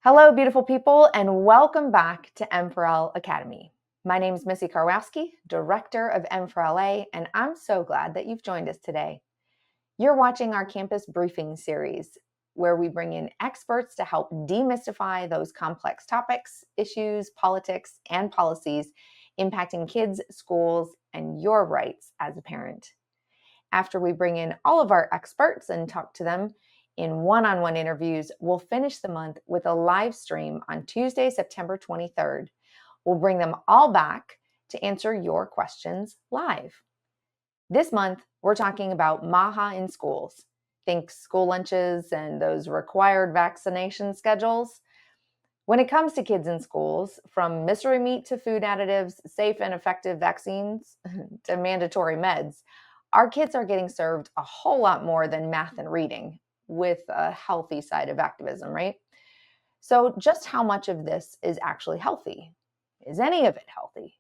Hello, beautiful people, and welcome back to M4L Academy. My name is Missy Karwowski, Director of M4LA, and I'm so glad that you've joined us today. You're watching our campus briefing series, where we bring in experts to help demystify those complex topics, issues, politics, and policies impacting kids, schools, and your rights as a parent. After we bring in all of our experts and talk to them in one-on-one interviews, we'll finish the month with a live stream on Tuesday, September 23rd. We'll bring them all back to answer your questions live. This month, we're talking about MAHA in schools. Think school lunches and those required vaccination schedules. When it comes to kids in schools, from mystery meat to food additives, safe and effective vaccines to mandatory meds, our kids are getting served a whole lot more than math and reading, with a healthy side of activism, right? So just how much of this is actually healthy? Is any of it healthy?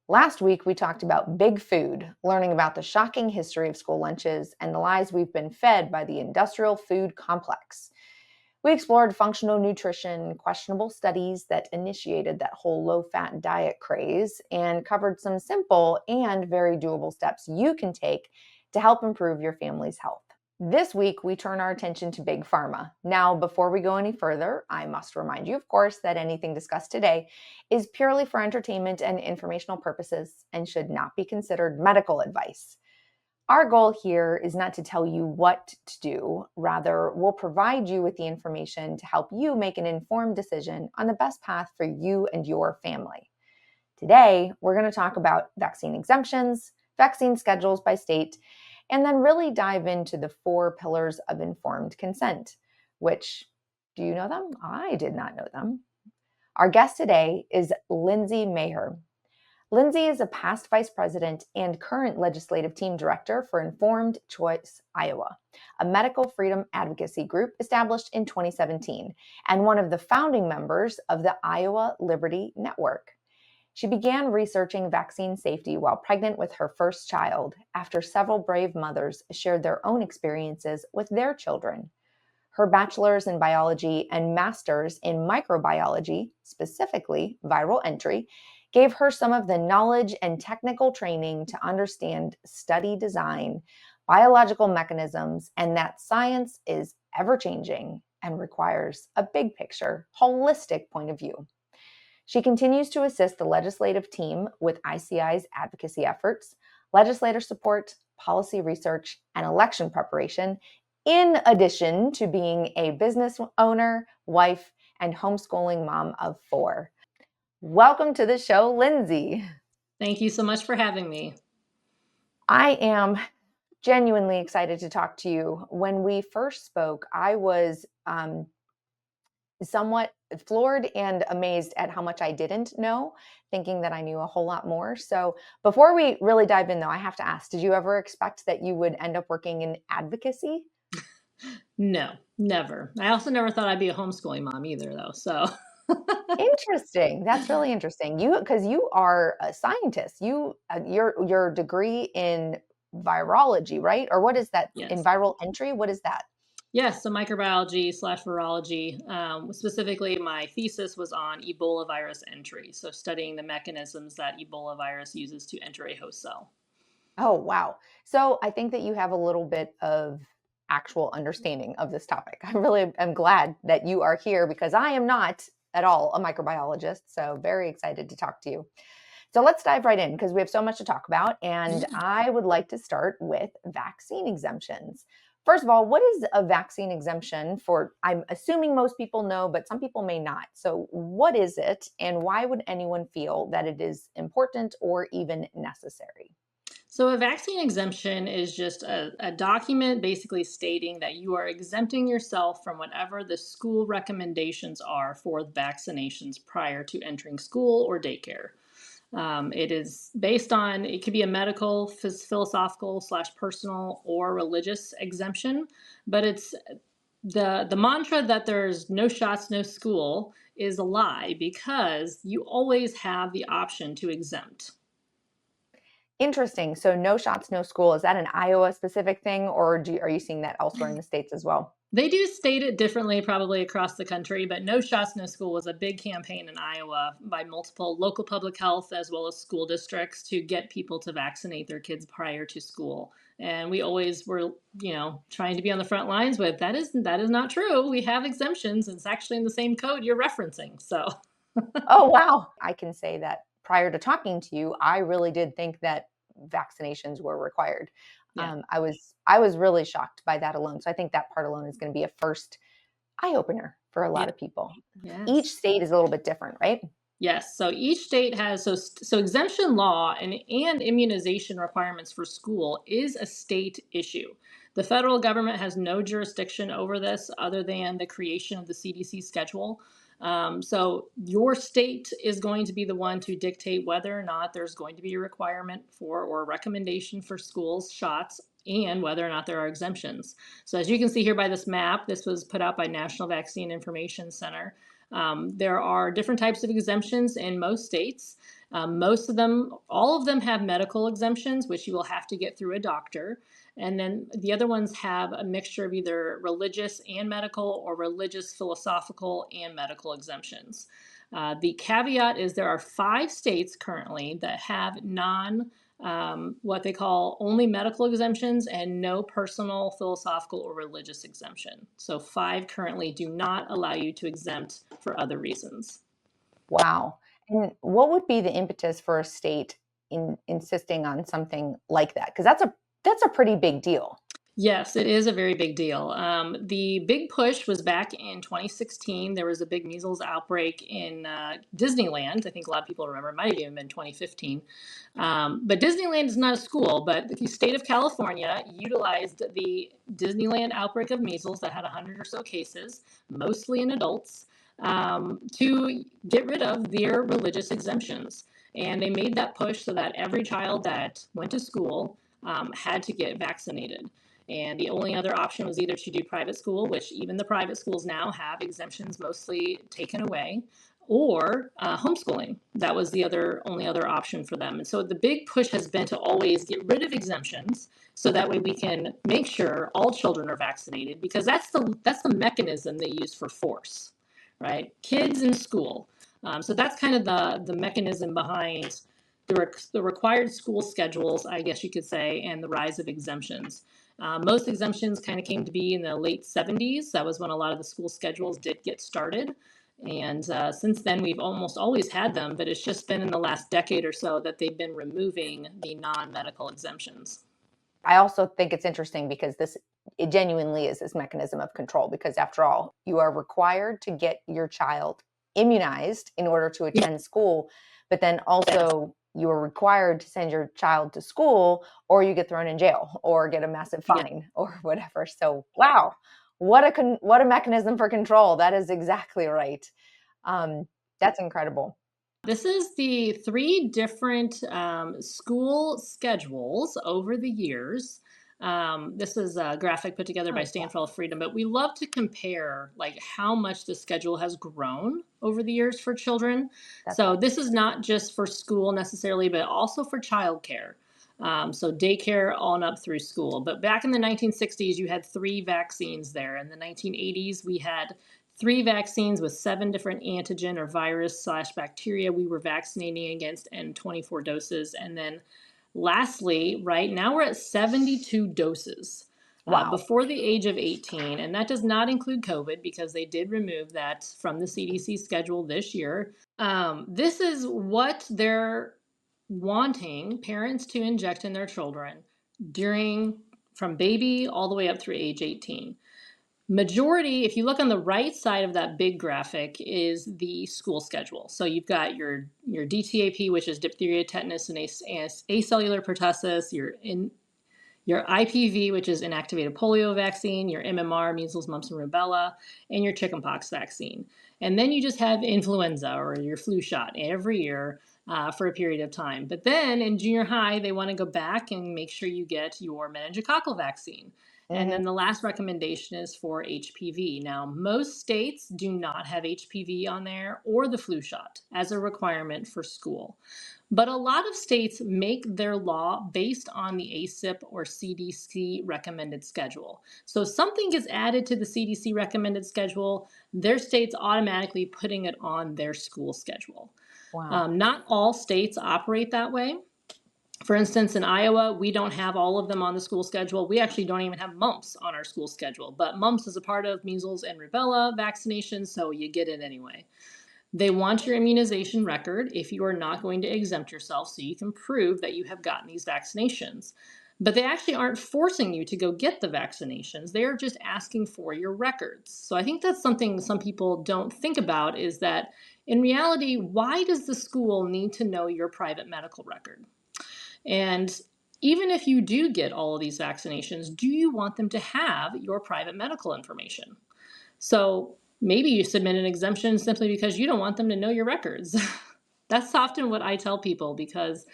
Last week, we talked about big food, learning about the shocking history of school lunches and the lies we've been fed by the industrial food complex. We explored functional nutrition, questionable studies that initiated that whole low-fat diet craze, and covered some simple and very doable steps you can take to help improve your family's health. This week, we turn our attention to Big Pharma. Now, before we go any further, I must remind you, of course, that anything discussed today is purely for entertainment and informational purposes and should not be considered medical advice. Our goal here is not to tell you what to do. Rather, we'll provide you with the information to help you make an informed decision on the best path for you and your family. Today, we're going to talk about vaccine exemptions, vaccine schedules by state, and then really dive into the 4 pillars of informed consent, which, do you know them? I did not know them. Our guest today is Lindsay Maher. Lindsay is a past vice president and current legislative team director for Informed Choice Iowa, a medical freedom advocacy group established in 2017, and one of the founding members of the Iowa Liberty Network. She began researching vaccine safety while pregnant with her first child after several brave mothers shared their own experiences with their children. Her bachelor's in biology and master's in microbiology, specifically viral entry, gave her some of the knowledge and technical training to understand study design, biological mechanisms, and that science is ever-changing and requires a big picture, holistic point of view. She continues to assist the legislative team with ICI's advocacy efforts, legislator support, policy research, and election preparation, in addition to being a business owner, wife, and homeschooling mom of 4. Welcome to the show, Lindsay. Thank you so much for having me. I am genuinely excited to talk to you. When we first spoke, I was somewhat floored and amazed at how much I didn't know, thinking that I knew a whole lot more. So before we really dive in, though, I have to ask, did you ever expect that you would end up working in advocacy? No, never. I also never thought I'd be a homeschooling mom either, though. So Interesting. That's really interesting. Because you are a scientist. Your degree in virology, right? Or what is that? In yes, viral entry? What is that? yes. So microbiology / virology. Specifically, my thesis was on Ebola virus entry. So studying the mechanisms that Ebola virus uses to enter a host cell. Oh, wow. So I think that you have a little bit of actual understanding of this topic. I really am glad that you are here because I am not at all a microbiologist. So very excited to talk to you. So let's dive right in because we have so much to talk about. And I would like to start with vaccine exemptions. First of all, what is a vaccine exemption for? I'm assuming most people know, but some people may not. So what is it and why would anyone feel that it is important or even necessary? So, a vaccine exemption is just a document basically stating that you are exempting yourself from whatever the school recommendations are for vaccinations prior to entering school or daycare. It is based on, it could be a medical, philosophical / personal or religious exemption, but it's the mantra that there's no shots, no school is a lie because you always have the option to exempt. Interesting. So no shots, no school. Is that an Iowa specific thing, or are you seeing that elsewhere in the states as well? They do state it differently probably across the country, but No Shots, No School was a big campaign in Iowa by multiple local public health as well as school districts to get people to vaccinate their kids prior to school. And we always were, trying to be on the front lines with that is not true. We have exemptions. It's actually in the same code you're referencing. So Oh, wow. I can say that prior to talking to you, I really did think that vaccinations were required. yeah. I was really shocked by that alone. So I think that part alone is going to be a first eye opener for a lot Yeah. of people. Each Yes. state is a little bit different, right? Yes. So each state has so exemption law and immunization requirements for school is a state issue. The federal government has no jurisdiction over this other than the creation of the CDC schedule. So your state is going to be the one to dictate whether or not there's going to be a requirement for or a recommendation for schools shots and whether or not there are exemptions. So as you can see here by this map, this was put out by National Vaccine Information Center. There are different types of exemptions in most states. Most of them, all of them have medical exemptions, which you will have to get through a doctor. And then the other ones have a mixture of either religious and medical or religious, philosophical, and medical exemptions. The caveat is there are 5 states currently that have what they call only medical exemptions and no personal, philosophical, or religious exemption. So 5 currently do not allow you to exempt for other reasons. Wow. And what would be the impetus for a state in insisting on something like that? Because that's a pretty big deal. Yes, it is a very big deal. The big push was back in 2016. There was a big measles outbreak in Disneyland. I think a lot of people remember. It might have even been 2015. But Disneyland is not a school, but the state of California utilized the Disneyland outbreak of measles that had 100 or so cases, mostly in adults, to get rid of their religious exemptions. And they made that push so that every child that went to school had to get vaccinated. And the only other option was either to do private school, which even the private schools now have exemptions mostly taken away, or homeschooling. That was the only other option for them. And so the big push has been to always get rid of exemptions, so that way we can make sure all children are vaccinated, because that's the mechanism they use for force, right? Kids in school. So that's kind of the mechanism behind the required school schedules, I guess you could say, and the rise of exemptions. Most exemptions kind of came to be in the late 70s. That was when a lot of the school schedules did get started. And since then, we've almost always had them, but it's just been in the last decade or so that they've been removing the non medical exemptions. I also think it's interesting because it genuinely is this mechanism of control, because after all, you are required to get your child immunized in order to Yeah. attend school, but then also you are required to send your child to school or you get thrown in jail or get a massive Yeah. fine or whatever. So, wow, what a mechanism for control. That is exactly right. That's incredible. This is the 3 different school schedules over the years. This is a graphic put together by Oh, Stand for All Freedom, but we love to compare like how much the schedule has grown over the years for children. that's So awesome. this is not just for school necessarily, but also for childcare. So daycare on up through school. But back in the 1960s, you had 3 vaccines there. In the 1980s, we had 3 vaccines with 7 different antigen or virus/bacteria we were vaccinating against, and 24 doses. And then lastly, right now we're at 72 doses Wow. before the age of 18. And that does not include COVID because they did remove that from the CDC schedule this year. This is what they're wanting parents to inject in their children during from baby all the way up through age 18. Majority, if you look on the right side of that big graphic, is the school schedule. So you've got your DTaP, which is diphtheria, tetanus, and acellular pertussis. Your IPV, which is inactivated polio vaccine, your MMR, measles, mumps, and rubella, and your chickenpox vaccine. And then you just have influenza or your flu shot every year for a period of time. But then in junior high, they want to go back and make sure you get your meningococcal vaccine. And Hmm. then the last recommendation is for HPV. Now, most states do not have HPV on there or the flu shot as a requirement for school. But a lot of states make their law based on the ACIP or CDC recommended schedule. So if something gets added to the CDC recommended schedule, their state's automatically putting it on their school schedule. Wow. Not all states operate that way. For instance, in Iowa, we don't have all of them on the school schedule. We actually don't even have mumps on our school schedule, but mumps is a part of measles and rubella vaccination, so you get it anyway. They want your immunization record if you are not going to exempt yourself so you can prove that you have gotten these vaccinations. But they actually aren't forcing you to go get the vaccinations. They are just asking for your records. So I think that's something some people don't think about is that in reality, why does the school need to know your private medical record? And even if you do get all of these vaccinations, do you want them to have your private medical information? So maybe you submit an exemption simply because you don't want them to know your records. That's often what I tell people because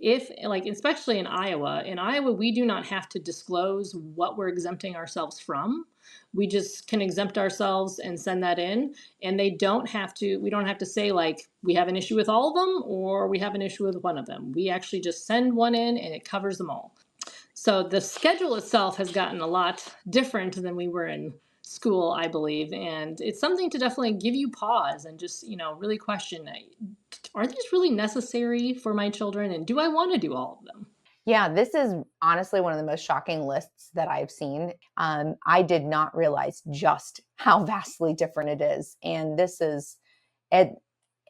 if, like, especially in Iowa, we do not have to disclose what we're exempting ourselves from. We just can exempt ourselves and send that in. And we don't have to say, like, we have an issue with all of them or we have an issue with one of them. We actually just send one in and it covers them all. So the schedule itself has gotten a lot different than we were in school, I believe. And it's something to definitely give you pause and just, really question, are these really necessary for my children? And do I want to do all of them? Yeah, this is honestly one of the most shocking lists that I've seen. I did not realize just how vastly different it is. And this is, it,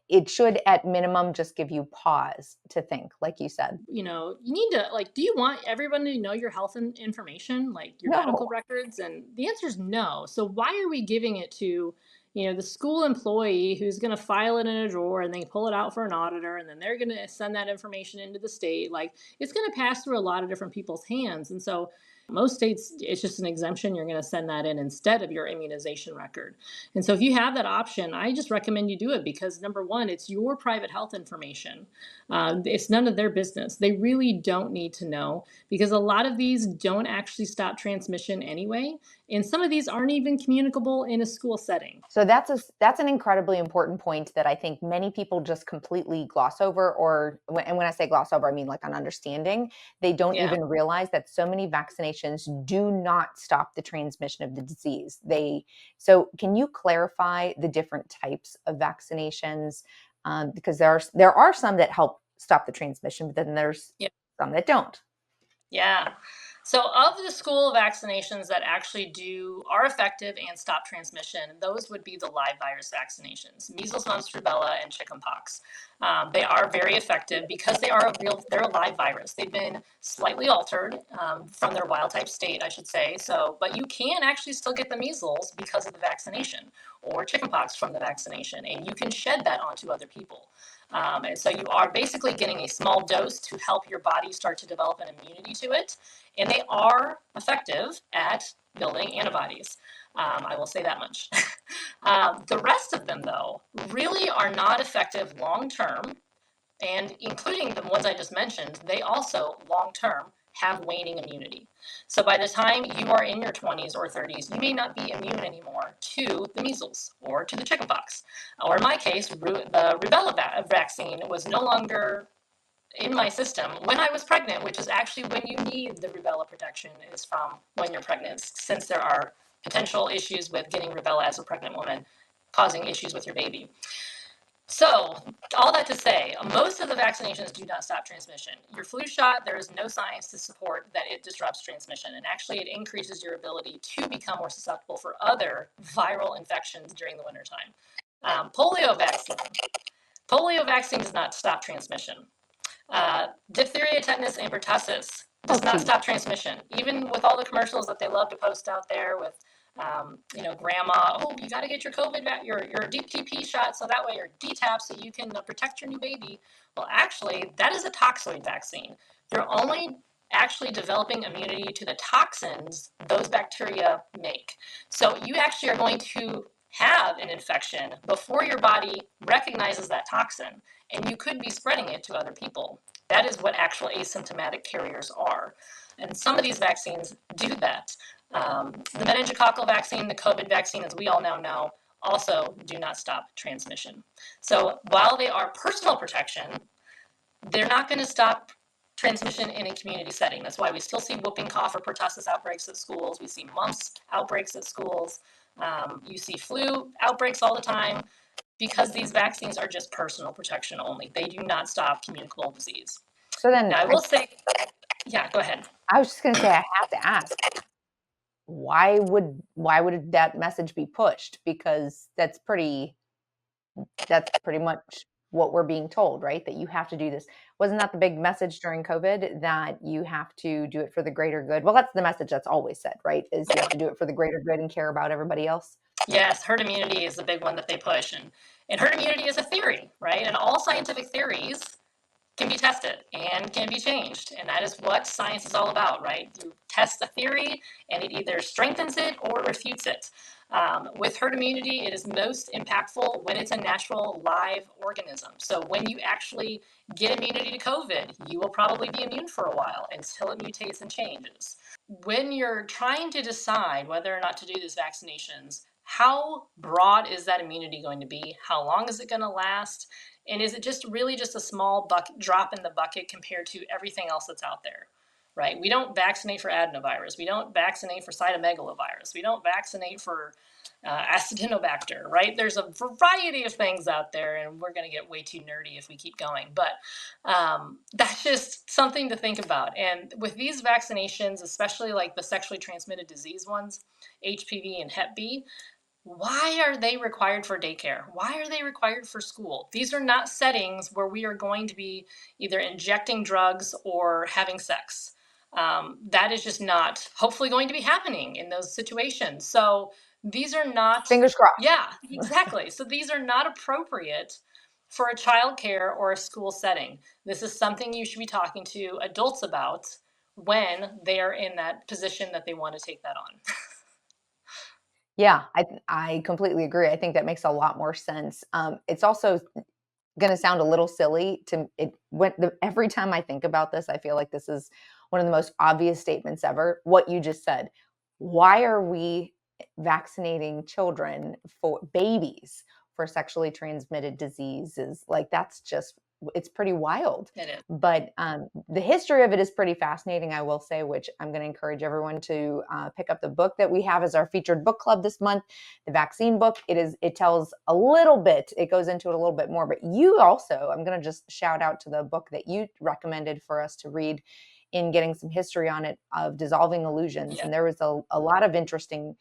it should at minimum just give you pause to think, like you said. You need to, like, do you want everyone to know your health information, like your medical No. records? And the answer is no. So why are we giving it to, the school employee who's going to file it in a drawer and then pull it out for an auditor and then they're going to send that information into the state? Like, it's going to pass through a lot of different people's hands. And so most states, it's just an exemption. You're going to send that in instead of your immunization record. And so if you have that option, I just recommend you do it because number one, it's your private health information. It's none of their business. They really don't need to know because a lot of these don't actually stop transmission anyway. And some of these aren't even communicable in a school setting. So that's an incredibly important point that I think many people just completely gloss over, and when I say gloss over, I mean like on understanding. They don't Yeah. even realize that so many vaccinations do not stop the transmission of the disease. So can you clarify the different types of vaccinations? Because there are some that help stop the transmission, but then there's Yeah. some that don't. Yeah. So of the school vaccinations that actually are effective and stop transmission, those would be the live virus vaccinations, measles, mumps, rubella, and chickenpox. They are very effective because they're a live virus. They've been slightly altered from their wild type state, I should say. So, but you can actually still get the measles because of the vaccination or chickenpox from the vaccination, and you can shed that onto other people. And so you are basically getting a small dose to help your body start to develop an immunity to it. And they are effective at building antibodies. I will say that much. The rest of them, though, really are not effective long term. And including the ones I just mentioned, they also long term have waning immunity. So by the time you are in your 20s or 30s, you may not be immune anymore to the measles or to the chickenpox. Or in my case, the rubella vaccine was no longer in my system when I was pregnant, which is actually when you need the rubella protection, is from when you're pregnant, since there are potential issues with getting rubella as a pregnant woman, causing issues with your baby. So, all that to say, most of the vaccinations do not stop transmission. Your flu shot, there is no science to support that it disrupts transmission. And actually, it increases your ability to become more susceptible for other viral infections during the wintertime. Polio vaccine. Polio vaccine does not stop transmission. Diphtheria, tetanus, and pertussis does not stop transmission. Even with all the commercials that they love to post out there with, grandma, oh, you got to get your COVID, your DTP shot so that way you're DTaP so you can protect your new baby. Well, actually, that is a toxoid vaccine. You're only actually developing immunity to the toxins those bacteria make. So you actually are going to have an infection before your body recognizes that toxin, and you could be spreading it to other people. That is what actual asymptomatic carriers are. And some of these vaccines do that. The meningococcal vaccine, the COVID vaccine, as we all now know, also do not stop transmission. So while they are personal protection, they're not going to stop transmission in a community setting. That's why we still see whooping cough or pertussis outbreaks at schools. We see mumps outbreaks at schools. You see flu outbreaks all the time because these vaccines are just personal protection only. They do not stop communicable disease. So then Now, I will say, yeah, go ahead. I was just going to say, I have to ask, why would that message be pushed? Because that's pretty much what we're being told, right? That you have to do this. Wasn't that the big message during COVID, that you have to do it for the greater good? Well, that's the message that's always said, right? Is you have to do it for the greater good and care about everybody else. Yes, herd immunity is the big one that they push, and herd immunity is a theory, right? And all scientific theories can be tested and can be changed, and that is what science is all about, right? You test a theory, and it either strengthens it or refutes it. With herd immunity, it is most impactful when it's a natural live organism. So when you actually get immunity to COVID, you will probably be immune for a while until it mutates and changes. When you're trying to decide whether or not to do these vaccinations, how broad is that immunity going to be? How long is it going to last? And is it just really just a small drop in the bucket compared to everything else that's out there? Right? We don't vaccinate for adenovirus. We don't vaccinate for cytomegalovirus. We don't vaccinate for acidophobacter, right? There's a variety of things out there, and we're going to get way too nerdy if we keep going. But that's just something to think about. And with these vaccinations, especially like the sexually transmitted disease ones, HPV and Hep B, why are they required for daycare? Why are they required for school? These are not settings where we are going to be either injecting drugs or having sex. That is just not hopefully going to be happening in those situations. So these are not, Fingers crossed. yeah, exactly. So these are not appropriate for a child care or a school setting. This is something you should be talking to adults about when they are in that position that they want to take that on. Yeah, I completely agree. I think that makes a lot more sense. It's also going to sound a little silly to it when every time I think about this, I feel like this is one of the most obvious statements ever. What you just said. Why are we vaccinating children, for babies, for sexually transmitted diseases? Like, that's just, it's pretty wild. It is. But the history of it is pretty fascinating, I will say, which I'm going to encourage everyone to pick up the book that we have as our featured book club this month, the vaccine book. It tells a little bit, it goes into it a little bit more, but you also, I'm going to just shout out to the book that you recommended for us to read in getting some history on it, of Dissolving Illusions. Yeah. And there was a lot of interesting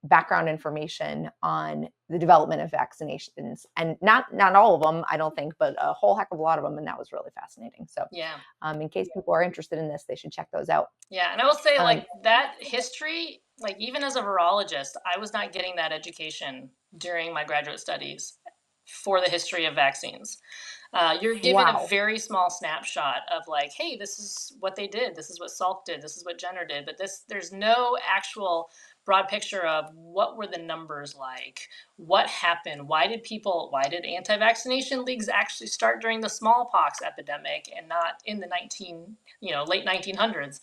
background information on the development of vaccinations, and not all of them, I don't think, but a whole heck of a lot of them. And that was really fascinating. So Yeah. in case people are interested in this, they should check those out. Yeah, and I will say, like, that history, like, even as a virologist, I was not getting that education during my graduate studies for the history of vaccines. You're given a Wow. very small snapshot of, like, hey, this is what they did, this is what Salk did, this is what Jenner did, but there's no actual broad picture of what were the numbers like, what happened, why did anti-vaccination leagues actually start during the smallpox epidemic and not in the late 1900s.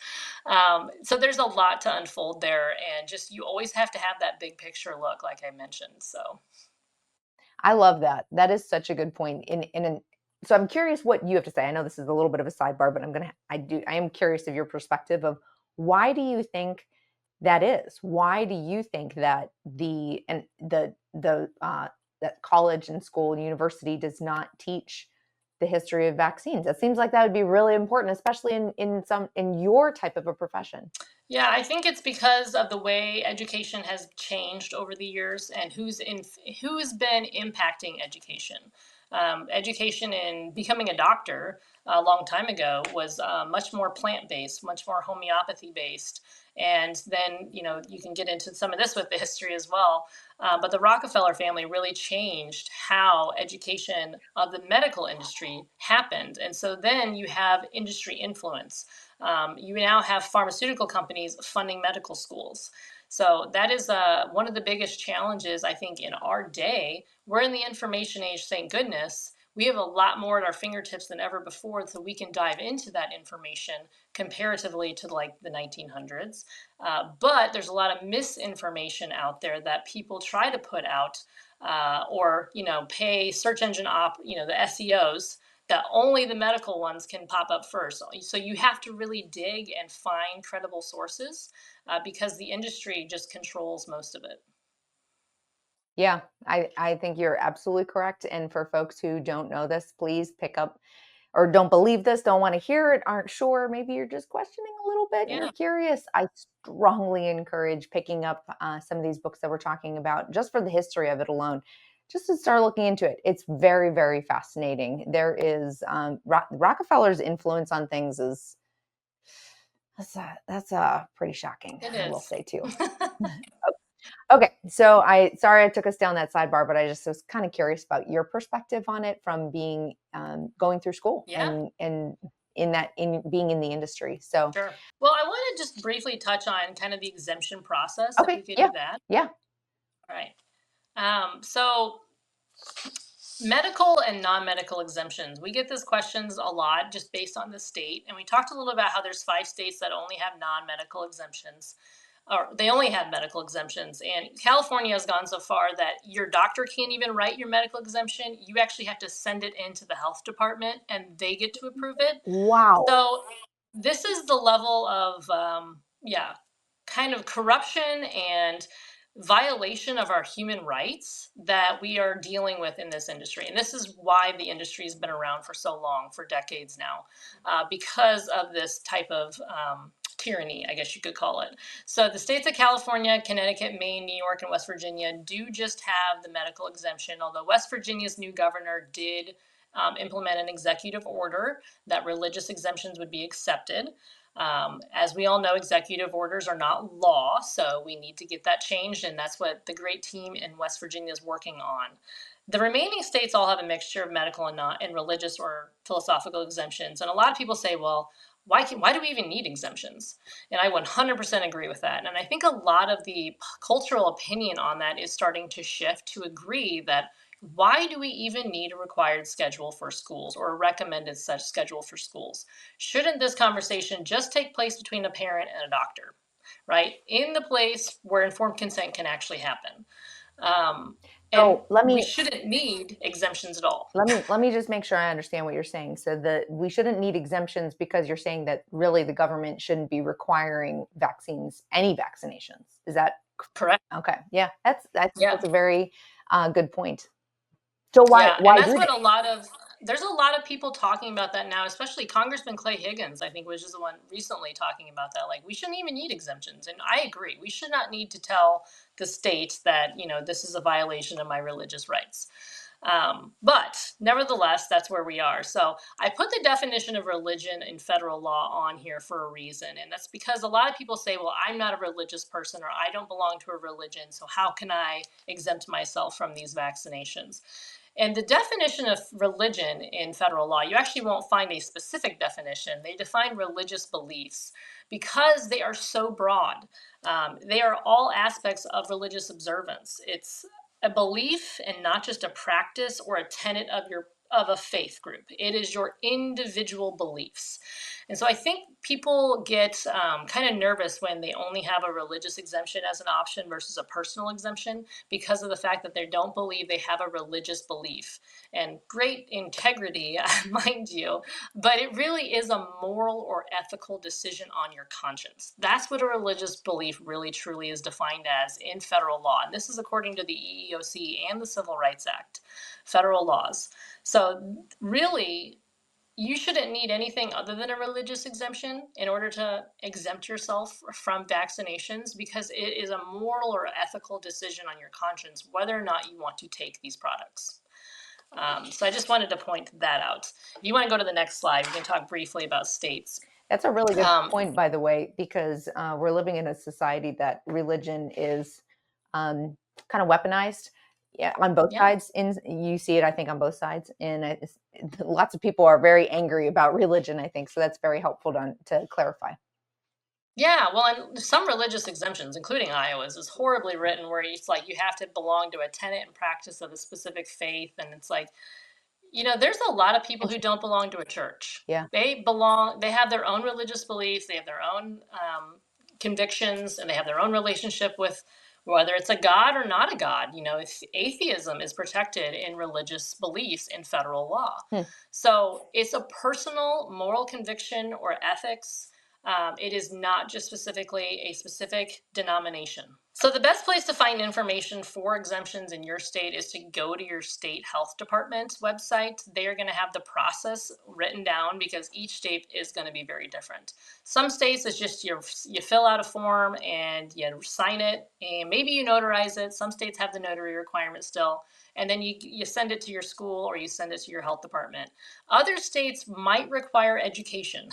So there's a lot to unfold there, and just you always have to have that big picture look, like I mentioned. So I love that. That is such a good point. So I'm curious what you have to say. I know this is a little bit of a sidebar, but I am curious of your perspective of, why do you think that is? Why do you think that that college and school and university does not teach the history of vaccines? It seems like that would be really important, especially in your type of a profession. yeah, I think it's because of the way education has changed over the years and who's been impacting education. Education in becoming a doctor a long time ago was much more plant based, much more homeopathy based. And then, you can get into some of this with the history as well. But the Rockefeller family really changed how education of the medical industry happened. And so then you have industry influence. You now have pharmaceutical companies funding medical schools. So that is one of the biggest challenges, I think, in our day. We're in the information age, thank goodness. we have a lot more at our fingertips than ever before, so we can dive into that information comparatively to like the 1900s. But there's a lot of misinformation out there that people try to put out, or pay search engine the SEOs, that only the medical ones can pop up first. So you have to really dig and find credible sources, because the industry just controls most of it. Yeah, I think you're absolutely correct. And for folks who don't know this, please pick up or don't believe this, don't want to hear it, aren't sure, maybe you're just questioning a little bit and you're Yeah, curious. I strongly encourage picking up some of these books that we're talking about just for the history of it alone, just to start looking into it. It's very, very fascinating. There is Rockefeller's influence on things is that's pretty shocking, it I will is. say too. Okay, so sorry I took us down that sidebar, but I just was kind of curious about your perspective on it from being going through school Yeah, and in being in the industry. So sure. Well, I want to just briefly touch on kind of the exemption process, if okay, we could yeah, do that. yeah. All right. So medical and non-medical exemptions. We get these questions a lot just based on the state. And we talked a little about how there's 5 states that only have non-medical exemptions, or they only have medical exemptions. And California has gone so far that your doctor can't even write your medical exemption. You actually have to send it into the health department and they get to approve it. Wow. So this is the level of, yeah, kind of corruption and violation of our human rights that we are dealing with in this industry. And this is why the industry has been around for so long, for decades now, because of this type of tyranny, I guess you could call it. So the states of California, Connecticut, Maine, New York, and West Virginia do just have the medical exemption, although West Virginia's new governor did implement an executive order that religious exemptions would be accepted. As we all know, executive orders are not law, so we need to get that changed, and that's what the great team in West Virginia is working on. The remaining states all have a mixture of medical and not and religious or philosophical exemptions, and a lot of people say, "Well, why do we even need exemptions?" And I 100% agree with that. And I think a lot of the cultural opinion on that is starting to shift to agree that why do we even need a required schedule for schools or a recommended such schedule for schools? Shouldn't this conversation just take place between a parent and a doctor, right? In the place where informed consent can actually happen. Um, and So let we me shouldn't need exemptions at all. let me just make sure I understand what you're saying. So that we shouldn't need exemptions because you're saying that really the government shouldn't be requiring vaccines, any vaccinations. Is that Correct. okay? Yeah, that's Yeah. a very good point. So why Yeah, and why that's do what they? a lot of there's a lot of people talking about that now, especially Congressman Clay Higgins, I think was just the one recently talking about that. Like we shouldn't even need exemptions. And I agree. We should not need to tell the states that, this is a violation of my religious rights. But nevertheless, that's where we are. So I put the definition of religion in federal law on here for a reason. And that's because a lot of people say, well, I'm not a religious person or I don't belong to a religion. So how can I exempt myself from these vaccinations? And the definition of religion in federal law, you actually won't find a specific definition. They define religious beliefs because they are so broad. They are all aspects of religious observance. It's a belief and not just a practice or a tenet of a faith group. It is your individual beliefs. And so I think people get kind of nervous when they only have a religious exemption as an option versus a personal exemption because of the fact that they don't believe they have a religious belief. And great integrity, mind you, but it really is a moral or ethical decision on your conscience. That's what a religious belief really truly is defined as in federal law. And this is according to the EEOC and the Civil Rights Act, federal laws. So, really, you shouldn't need anything other than a religious exemption in order to exempt yourself from vaccinations because it is a moral or ethical decision on your conscience whether or not you want to take these products. So I just wanted to point that out. If you want to go to the next slide, we can talk briefly about states. That's a really good Um, point, by the way, because we're living in a society that religion is kind of weaponized. Yeah, on both yeah. sides. You see it, I think, on both sides, and lots of people are very angry about religion. I think so. That's very helpful to clarify. Yeah, well, and some religious exemptions, including Iowa's, is horribly written where it's like you have to belong to a tenet and practice of a specific faith. And it's like, There's a lot of people who Interesting. don't belong to a church. Yeah. They have their own religious beliefs, they have their own convictions, and they have their own relationship with whether it's a God or not a God. If atheism is protected in religious beliefs in federal law. Hmm. So it's a personal moral conviction or ethics. It is not just specifically a specific denomination. So, the best place to find information for exemptions in your state is to go to your state health department's website. They are going to have the process written down because each state is going to be very different. Some states it's just you fill out a form and you sign it, and maybe you notarize it. Some states have the notary requirement still, and then you send it to your school or you send it to your health department. Other states might require education.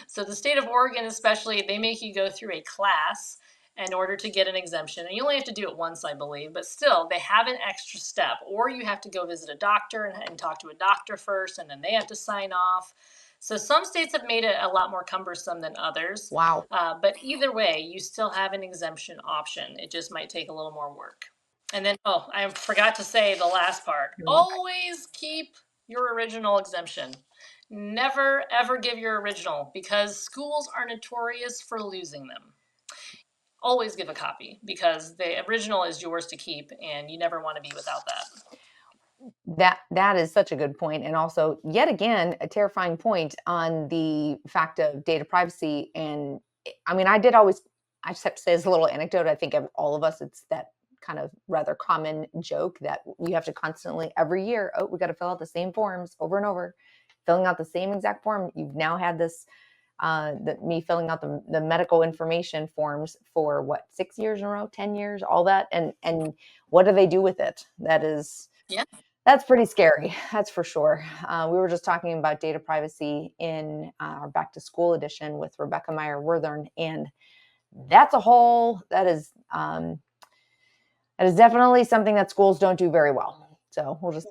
So the state of Oregon, especially, they make you go through a class in order to get an exemption. And you only have to do it once, I believe, but still, they have an extra step. Or you have to go visit a doctor and talk to a doctor first, and then they have to sign off. So some states have made it a lot more cumbersome than others. Wow. But either way, you still have an exemption option. It just might take a little more work. And then, oh, I forgot to say the last part. You're welcome. Always keep your original exemption. Never ever give your original because schools are notorious for losing them. Always give a copy because the original is yours to keep and you never want to be without that. That is such a good point, and also yet again a terrifying point on the fact of data privacy. And I mean, I just have to say, as a little anecdote, I think of all of us, it's that kind of rather common joke that you have to constantly every year, oh, we got to fill out the same forms over and over, filling out the same exact form. You've now had this me filling out the medical information forms for what, 6 years in a row, 10 years, all that. And what do they do with it? Yeah. That's pretty scary. That's for sure. We were just talking about data privacy in our back to school edition with Rebecca Meyer Worthern, and that's that is definitely something that schools don't do very well. So we'll just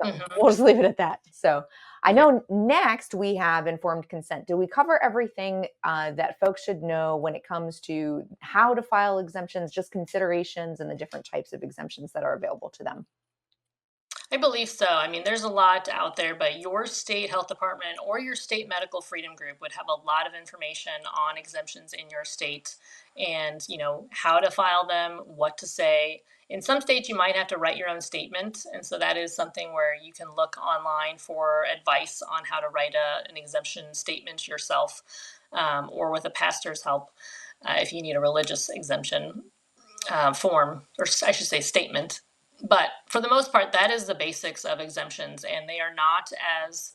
leave it at that. So I know next we have informed consent. Do we cover everything that folks should know when it comes to how to file exemptions, just considerations and the different types of exemptions that are available to them? I believe so. I mean, there's a lot out there, but your state health department or your state medical freedom group would have a lot of information on exemptions in your state and, how to file them, what to say. In some states, you might have to write your own statement. And so that is something where you can look online for advice on how to write an exemption statement yourself or with a pastor's help if you need a religious exemption form, or I should say statement. But for the most part, that is the basics of exemptions, and they are not as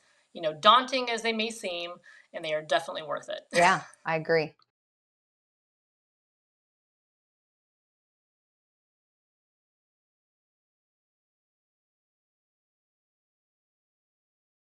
daunting as they may seem, and they are definitely worth it. Yeah, I agree.